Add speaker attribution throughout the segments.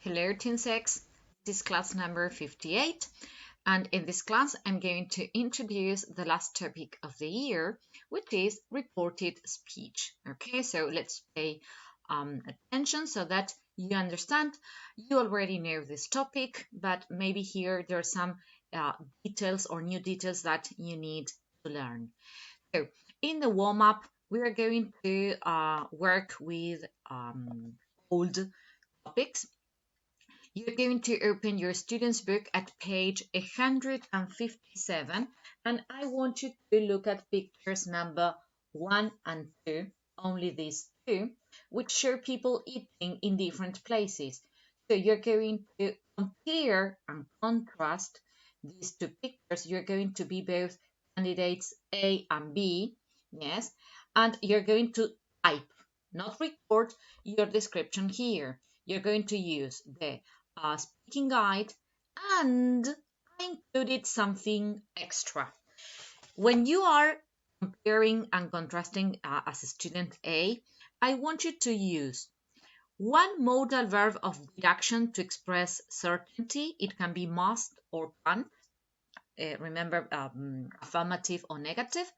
Speaker 1: Hello, Teen 6. This is class number 58, and in this class, I'm going to introduce the last topic of the year, which is reported speech. Okay, so let's pay attention so that you understand. You already know this topic, but maybe here there are some details or new details that you need to learn. So, in the warm up, we are going to work with old topics. You're going to open your student's book at page 157, and I want you to look at pictures number 1 and 2, only these two, which show people eating in different places. So you're going to compare and contrast these two pictures. You're going to be both candidates A and B, yes, and you're going to type, not record your description here. You're going to use the speaking guide, and I included something extra. When you are comparing and contrasting as a student A, I want you to use one modal verb of deduction to express certainty. It can be must or can't. Remember, affirmative or negative.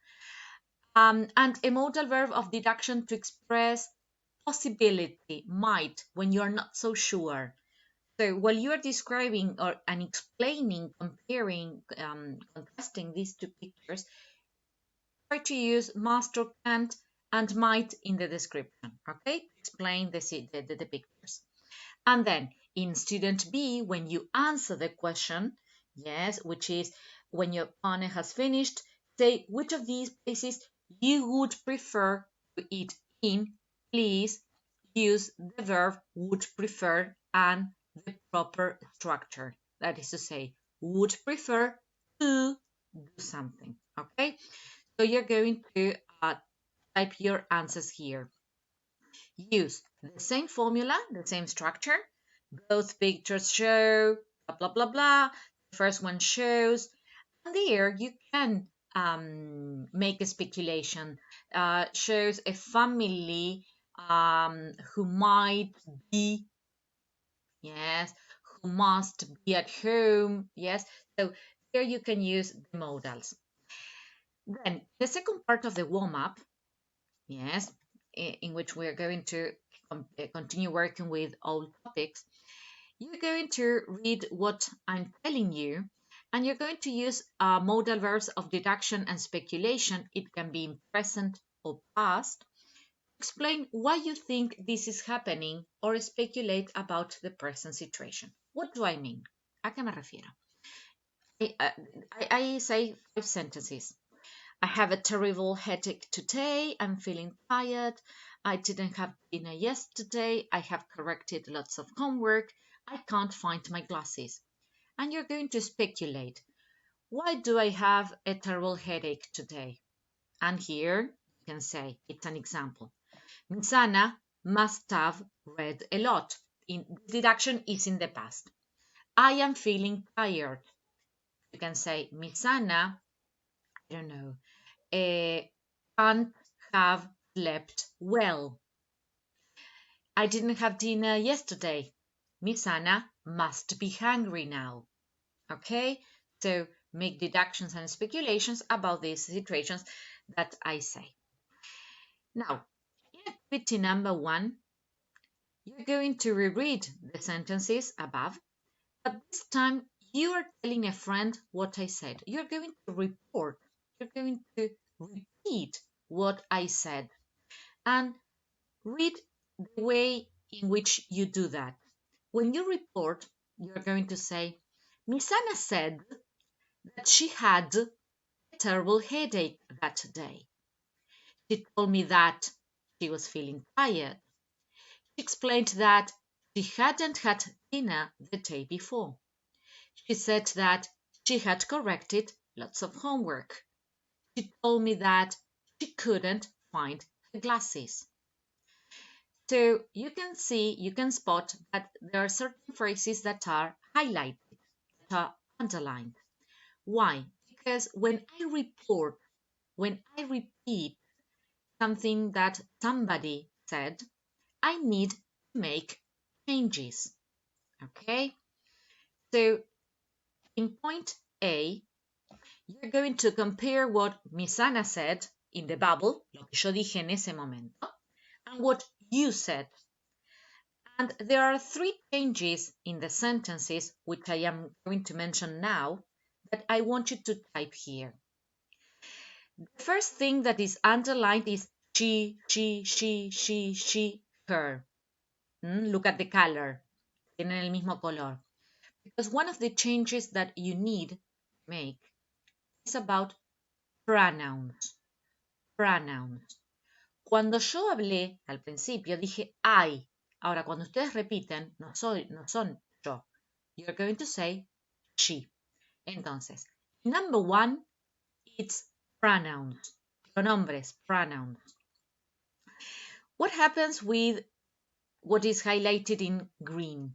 Speaker 1: And a modal verb of deduction to express possibility, might, when you're not so sure. So while you are describing and explaining, comparing, contrasting these two pictures, try to use must or can't and might in the description, okay? Explain the pictures. And then in student B, when you answer the question, yes, which is when your partner has finished, say which of these places you would prefer to eat in. Please use the verb would prefer and the proper structure. That is to say, would prefer to do something. Okay, so you're going to type your answers here. Use the same formula, the same structure. Both pictures show blah blah blah blah. The first one shows, and there you can make a speculation. Shows a family who might be, yes, who must be at home, yes. So here you can use the modals. Then the second part of the warm up, yes, in which we are going to continue working with all topics, you're going to read what I'm telling you, and you're going to use modal verbs of deduction and speculation. It can be in present or past. Explain why you think this is happening or speculate about the present situation. What do I mean? ¿A qué me refiero? I say 5 sentences. I have a terrible headache today. I'm feeling tired. I didn't have dinner yesterday. I have corrected lots of homework. I can't find my glasses. And you're going to speculate. Why do I have a terrible headache today? And here you can say, it's an example. Miss Anna must have read a lot. In deduction is in the past. I am feeling tired. You can say Miss Anna, I don't know, can't have slept well. I didn't have dinner yesterday. Miss Anna must be hungry now. Okay, so make deductions and speculations about these situations that I say. Now, in activity number 1, you're going to reread the sentences above, but this time you are telling a friend what I said. You're going to report, you're going to repeat what I said, and read the way in which you do that. When you report, you're going to say, Miss Anna said that she had a terrible headache that day. She told me that she was feeling tired. She explained that she hadn't had dinner the day before. She said that she had corrected lots of homework. She told me that she couldn't find her glasses. So you can see, you can spot that there are certain phrases that are highlighted, that are underlined. Why? Because when I report, when I repeat something that somebody said, I need to make changes. Okay? So in point A, you're going to compare what Miss Anna said in the bubble, lo que yo dije en ese momento, and what you said. And there are three changes in the sentences, which I am going to mention now, that I want you to type here. The first thing that is underlined is she, her. Look at the color. Tienen el mismo color. Because one of the changes that you need to make is about pronouns. Pronouns. Cuando yo hablé al principio dije I. Ahora, cuando ustedes repiten, no son yo. You're going to say she. Entonces, number one, it's pronouns. Pronombres, pronouns. What happens with what is highlighted in green?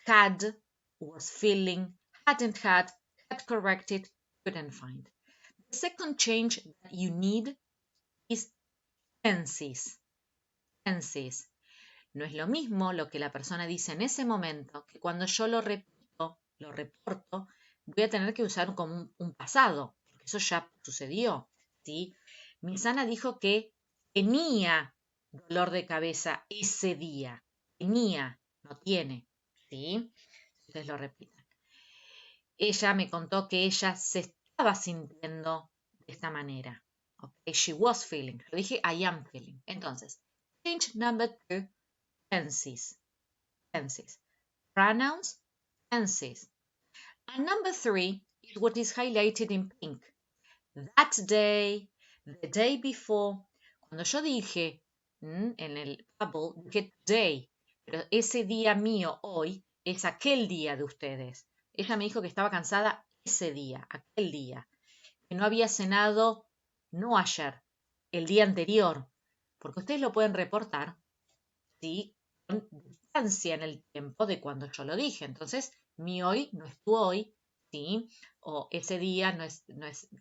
Speaker 1: Had, was feeling, hadn't had corrected, couldn't find. The second change that you need is tenses. Tenses. No es lo mismo lo que la persona dice en ese momento que cuando yo lo repito, lo reporto, voy a tener que usar como un pasado, porque eso ya sucedió, ¿sí? Misana dijo que tenía dolor de cabeza ese día. Tenía, no tiene, ¿sí? Ustedes lo repiten. Ella me contó que ella se estaba sintiendo de esta manera. Okay, she was feeling. Yo dije I am feeling. Entonces, change number two, tenses. Tenses. Pronouns, tenses. And number three is what is highlighted in pink. That day, the day before. Cuando yo dije en el bubble, dije today, pero ese día mío hoy es aquel día de ustedes. Ella me dijo que estaba cansada ese día, aquel día, que no había cenado, no ayer, el día anterior, porque ustedes lo pueden reportar, ¿sí? Con distancia en el tiempo de cuando yo lo dije. Entonces, mi hoy no es tu hoy, ¿sí? O ese día no es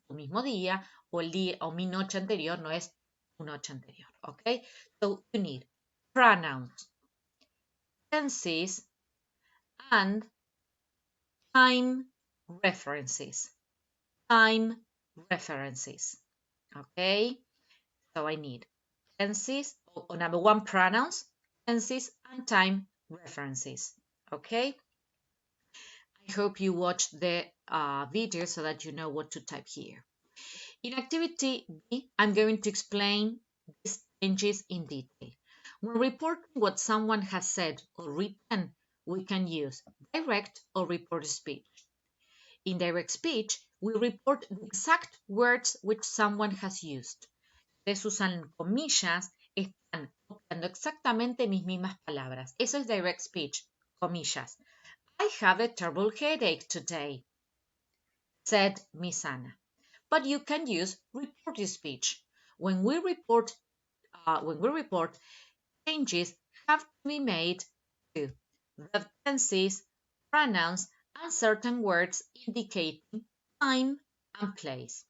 Speaker 1: tu mismo día, o el día, o mi noche anterior no es tu noche anterior, ¿ok? So, you need pronouns, tenses, and time references. Time references. Okay? So I need tenses, or number one, pronouns, tenses, and time references. Okay? I hope you watched the video so that you know what to type here. In activity B, I'm going to explain these changes in detail. When reporting what someone has said or written, we can use direct or reported speech. In direct speech, we report the exact words which someone has used. Ustedes usan comillas, están copiando exactamente mis mismas palabras. Eso es direct speech, comillas. I have a terrible headache today, said Miss Anna. But you can use reported speech. When we report, changes have to be made to the tenses, pronouns, and certain words indicating time and place.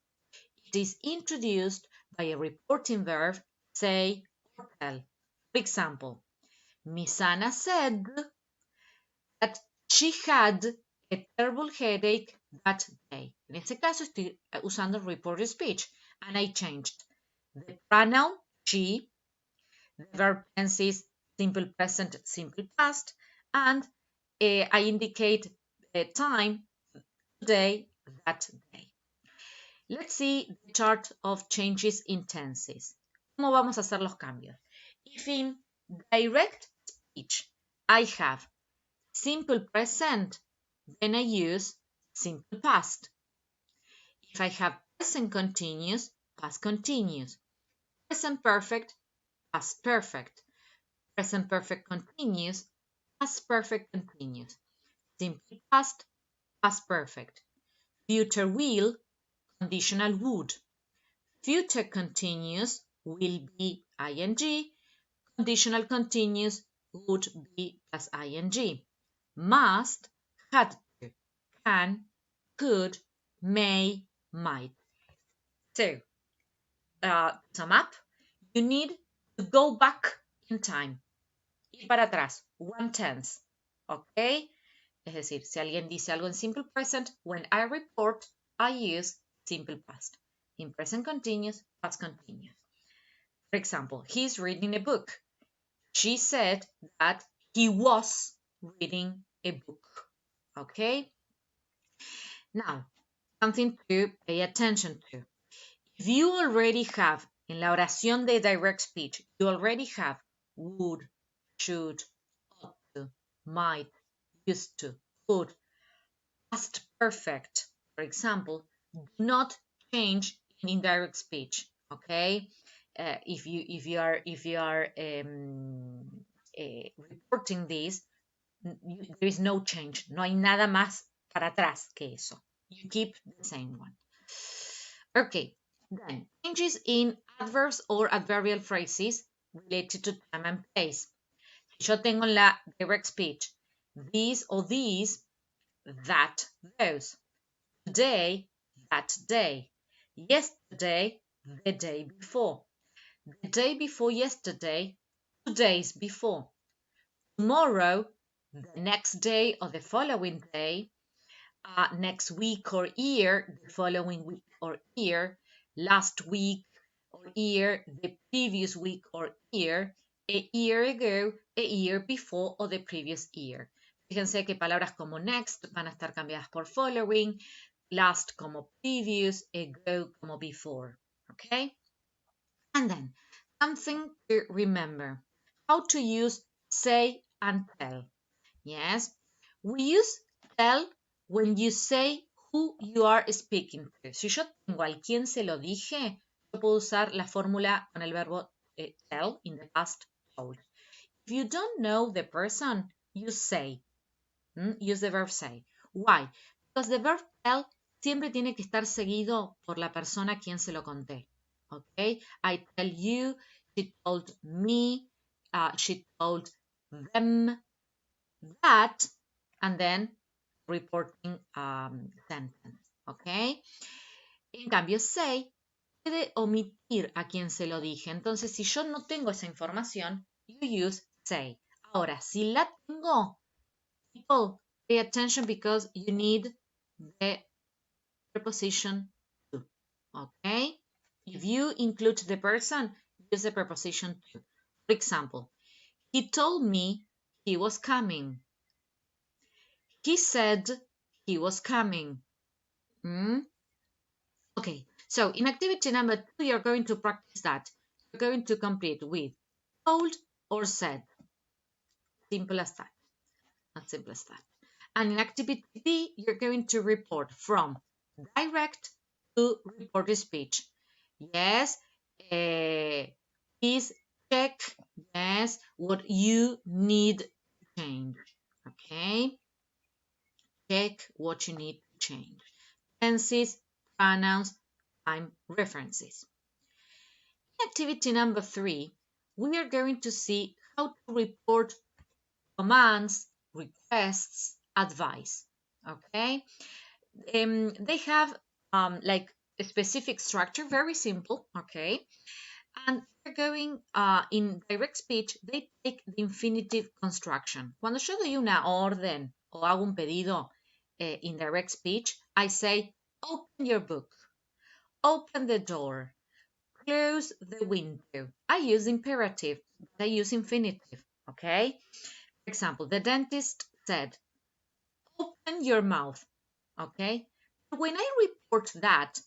Speaker 1: It is introduced by a reporting verb, say or tell. For example, Miss Anna said that she had a terrible headache that day. En este caso estoy usando reported speech and I changed the pronoun she, the verb tenses simple present, simple past, and I indicate the time, today, that day. Let's see the chart of changes in tenses. ¿Cómo vamos a hacer los cambios? If in direct speech I have simple present, then I use simple past. If I have present continuous, past continuous. Present perfect, past perfect. Present perfect continuous, past perfect continuous. Simple past, past perfect. Future will, conditional would. Future continuous will be ing. Conditional continuous would be plus ing. Must, had to, can, could, may, might. So, sum up, you need to go back in time. Ir para atrás, one tense. Okay? Es decir, si alguien dice algo en simple present, when I report, I use simple past. In present continuous, past continuous. For example, he's reading a book. She said that he was reading a book. Okay? Now, something to pay attention to. If you already have, en la oración de direct speech, you already have would, should, ought to, might, used to, could, past perfect, for example, do not change in indirect speech. Okay, if you are reporting this, there is no change. No hay nada más para atrás que eso. You keep the same one. Okay, then changes in adverbs or adverbial phrases related to time and place. Si yo tengo en la direct speech these or these, that, those. Today, that day. Yesterday, the day before. The day before yesterday, 2 days before. Tomorrow, the next day or the following day. Next week or year, the following week or year. Last week or year, the previous week or year. A year ago, a year before or the previous year. Fíjense que palabras como next van a estar cambiadas por following, last como previous, ago como before. Okay? And then something to remember. How to use say and tell. Yes, we use tell when you say who you are speaking to. Si yo tengo al quien se lo dije, yo puedo usar la fórmula con el verbo tell in the past told. If you don't know the person, you say. Use the verb say. Why? Because the verb tell siempre tiene que estar seguido por la persona a quien se lo conté. Okay? I tell you, she told me, she told them that, and then reporting sentence. Okay? En cambio, say puede omitir a quien se lo dije. Entonces, si yo no tengo esa información, you use say. Ahora, si la tengo, people, pay attention because you need the preposition to. Okay? If you include the person, use the preposition to. For example, he told me he was coming. He said he was coming. Okay, so in activity number 2, you're going to practice that. You're going to complete with told or said. Simple as that. As simple as that. And in activity B, you're going to report from direct to reported speech. Yes, please check, yes, what you need to change. Okay, check what you need to change. Tenses, pronouns, time references. In activity number 3, we are going to see how to report commands, requests, advice. Okay, they have like a specific structure, very simple. Okay, and they're going in direct speech. They take the infinitive construction. Cuando yo doy una orden o hago un pedido in direct speech, I say, open your book, open the door, close the window. I use imperative, but I use infinitive. Okay. For example, the dentist said, open your mouth. Okay. When I report that,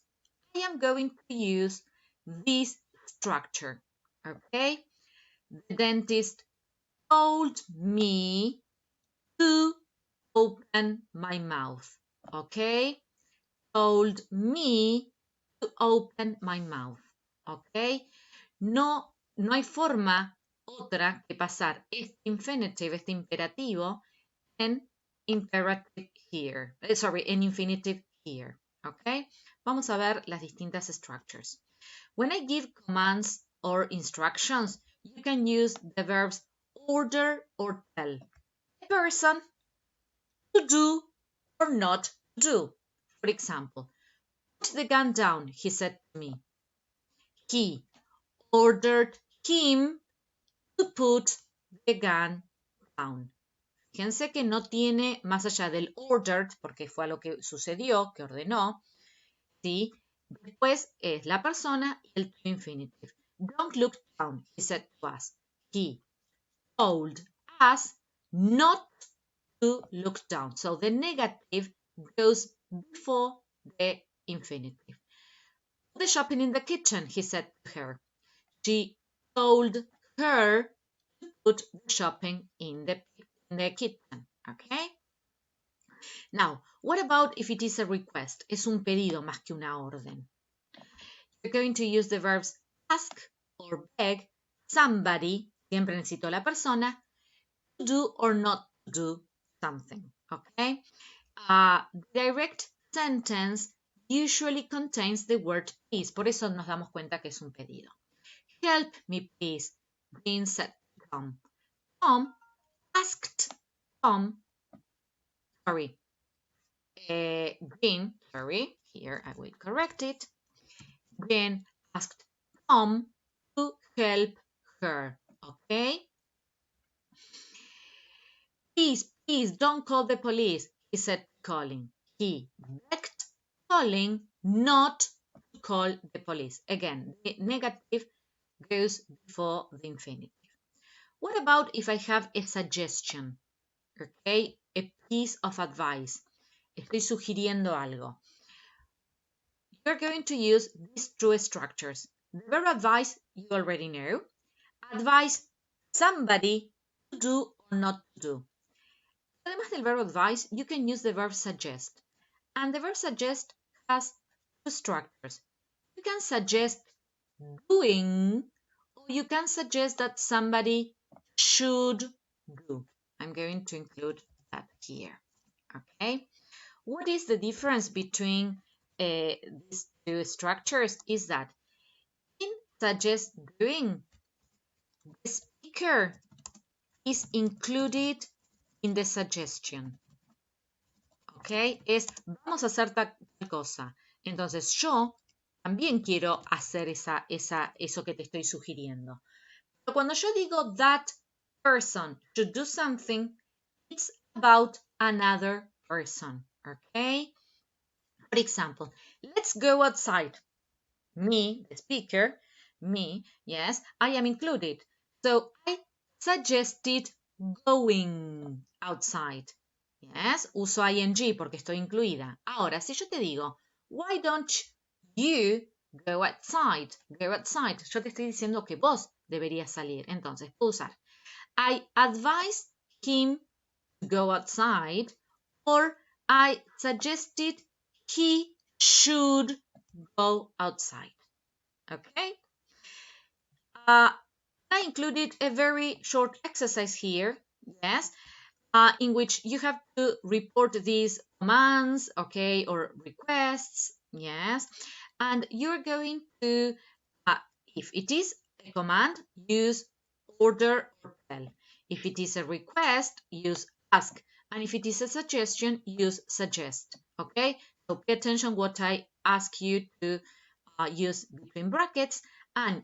Speaker 1: I am going to use this structure. Okay. The dentist told me to open my mouth. Okay. Told me to open my mouth. Okay. No hay forma otra que pasar este infinitive, este imperativo, en imperative here. En infinitive here. Okay. Vamos a ver las distintas structures. When I give commands or instructions, you can use the verbs order or tell a person to do or not do. For example, put the gun down, he said to me. He ordered him to put the gun down. Fíjense que no tiene más allá del ordered, porque fue a lo que sucedió, que ordenó, ¿sí? Después es la persona y el to infinitive. Don't look down, he said to us. He told us not to look down. So the negative goes before the infinitive. Put the shopping in the kitchen, he said to her. She told her to put the shopping in the kitchen. Okay? Now, what about if it is a request? Es un pedido más que una orden. You're going to use the verbs ask or beg somebody, siempre necesito la persona, to do or not to do something. Okay? Direct sentence usually contains the word please. Por eso nos damos cuenta que es un pedido. Help me, please, Green said to Tom. Tom asked Tom, Green, here I will correct it. Green asked Tom to help her, okay? Please, don't call the police, he said to Colin. He begged Colin not to call the police. Again, the negative goes before the infinitive. What about if I have a suggestion? Okay, a piece of advice. Estoy sugiriendo algo. You're going to use these two structures. The verb advise, you already know. Advise somebody to do or not to do. Además del verb advise, you can use the verb suggest. And the verb suggest has two structures. You can suggest doing, or you can suggest that somebody should do. I'm going to include that here. Okay. What is the difference between these two structures is that in suggest doing, the speaker is included in the suggestion. Ok, es vamos a hacer tal cosa. Entonces yo también quiero hacer eso que te estoy sugiriendo. Pero cuando yo digo that person should do something, it's about another person. Okay? For example, let's go outside. Me, the speaker, me, yes, I am included. So I suggested going outside. Yes, uso ing porque estoy incluida. Ahora, si yo te digo, why don't you go outside? Go outside. Yo te estoy diciendo que vos deberías salir. Entonces, puedo usar I advised him to go outside or I suggested he should go outside. Okay? I included a very short exercise here, yes, in which you have to report these commands, okay, or requests, yes, and you're going to, if it is a command, use order or tell. If it is a request, use ask. And if it is a suggestion, use suggest, okay? So pay attention what I ask you to use between brackets, and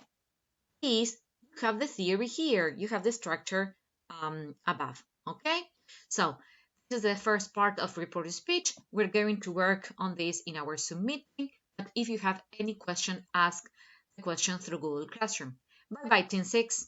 Speaker 1: please, you have the theory here. You have the structure above, okay? So this is the first part of reported speech. We're going to work on this in our Zoom meeting, but if you have any question, ask the question through Google Classroom. Bye-bye, Team 6.